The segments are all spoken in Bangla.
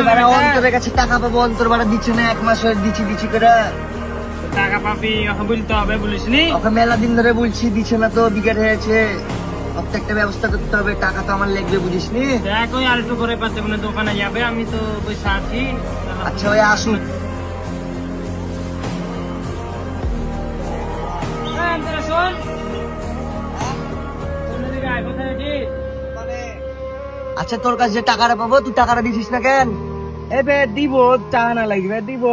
এবারে অন্তরের কাছে টাকা পাবো, অন্তর বাড়া দিচ্ছে না, 1 মাস হয়ে দিচ্ছি করে। টাকা পাবি এখন বলতে হবে, বলিস নি? ওকে মেলা দিন ধরে বলছি, দিচ্ছে না তো, বিকেট হয়েছে। একটা ব্যবস্থা করতে হবে, টাকা তো আমার লাগবে, বুঝিস নি? দেখ ওই আরেকটু করে পাচ্ছে মানে দোকানে যাবে, আমি তো পয়সা আছি। আচ্ছা ভাই আসুন। শোন, এদিকে আয়, কোথায় আছিস? আচ্ছা তোর কাছে যে টাকাটা পাবো, তুই টাকাটা দিছিস না কেন? এবে দিব, টাকা না লাগবে দিব।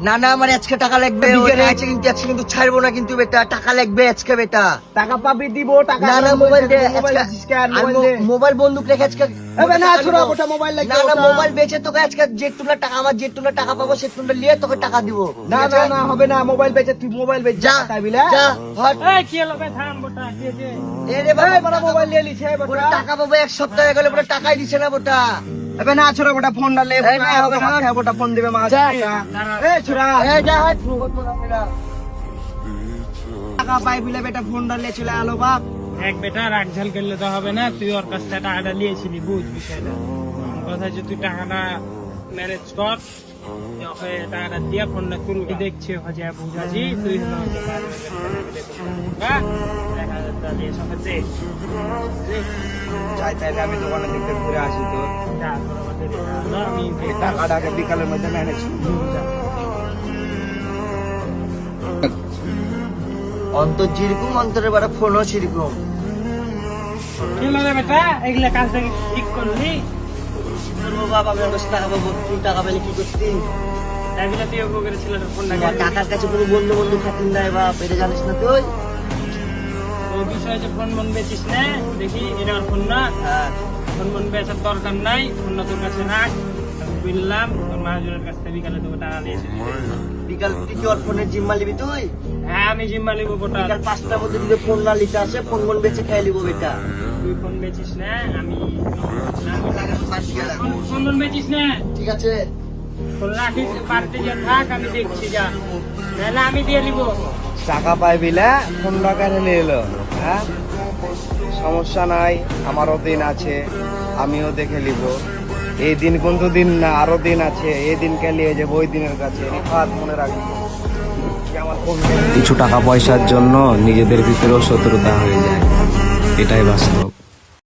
না না, আমার আজকে টাকা লাগবে, বিকেট হয়েছে কিন্তু আজকে কিন্তু ছাড়বো না কিন্তু বেটা, টাকা লাগবে আজকে বেটা। টাকা পাবি দিব, টাকা না না, মোবাইল দে মোবাইল আজকে। দিছিস কেন? আমি মোবাইল দে। মোবাইল বন্দুক রেখে আজকে এবে না টাকা ছোড়া, দিব। ওটা মোবাইল লাগবে, না না, ওটা। মোবাইল বেচে তোকে আজকে যে তুলা টাকা, আমার যে তুলা টাকা পাবো সে তুলা নিয়ে তোকে টাকা দিব। না ঠিক না আছে? না, হবে না, মোবাইল বেচে তুই মোবাইল বেচ যা তাইবিলা। যা হট। এই কি হলো বে, থাম বটা, কি হয়েছে? এ রে বাবা, এই বড় মোবাইল নিয়ে লিছে পুরো বটা। টাকা পাবো, 1 সপ্তাহ হয়ে গেলে পুরো টাকাই দিছে না বটা। এবে না ছোড়া, বটা ফোন ডালে এই না, হবে না। বটা ফোন দিবে মা। যা। এই ছোড়া, এ যা হট, ফোন কর না। টাকা পাই বিলে বেটা ফোন ডালে চলে আলো বাপ। এক বেটা রাগ ঝাল করলে তো হবে না, তুই ওর কাছ থেকে টাকাটা নিয়েছিলি, বুঝ বিষয়টা। আমার কথা হচ্ছে তুই টাকাটা ম্যানেজ কর, ওকে টাকাটা দিয়ে ফোনটা তুলকে দেখছি হজা বুঝাছি, তুই হলো হচ্ছে 1,000 টাকা দিয়ে সঙ্গে দে। চাই তাইলে আমি দোকানের দিকে ঘুরে আসি তো। যা, তোর আমাদের হলো, আমি এই টাকাটাকে বিকালের মধ্যে ম্যানেজ যা। অন্তর যেরকম, অন্তরের বাড়া ফোনও সেরকম। কি হলো রে বেটা, এগুলা কাজটা কি ঠিক করলি? তোর বাবা আমার কাছে টাকা পাবো, তুই টাকা পেলে কি করতি? তাই বলে তুই ওকে করেছিল ফোনটা আমার টাকার কাছে কোনো বন্ধু বন্ধু খাতির নাই বাপ, এটা জানিস না তুই? ওই বিষয়ে যে ফোন মন বেচিস না, দেখি এটা আর ফোন না, হ্যাঁ। ফোন মন বেচার দরকার নাই, ফোনটা তোর কাছে রাখ। আমি বললাম তোর মহাজনের কাছ থেকে বিকালে তোকে টাকা নিয়েছি। বিকাল তুই কি ওর ফোনের জিম্মা নিবি তুই? হ্যাঁ আমি জিম্মা নিব গোটা। বিকাল 5টার মধ্যে যদি ফোন না নিতে আসে, ফোন মন বেচে খেয়ে নিবো বেটা। তুই ফোন বেচিস না, আমি পাঁচ গেলাম। ফোন মন বেচিস না, ঠিক আছে। ফোন রাখিস বাড়িতে যা থাক, আমি দেখছি যা, নাহলে আমি দিয়ে নিব। টাকা পাই বিলে ফোনটা কেড়ে নিয়ে এলো। হ্যাঁ, সমস্যা নাই, আমারও দিন আছে, আমিও দেখে নিব। এই দিন কিন্তু দিন না, আরো দিন আছে, এই দিনকে নিয়ে যাবো ওই দিনের কাছে, রিফাত মনে রাখবি। কি আমার ফোন কিছু টাকা পয়সার জন্য নিজেদের ভিতরেও শত্রুতা হয়ে যায়, এটাই বাস্তব।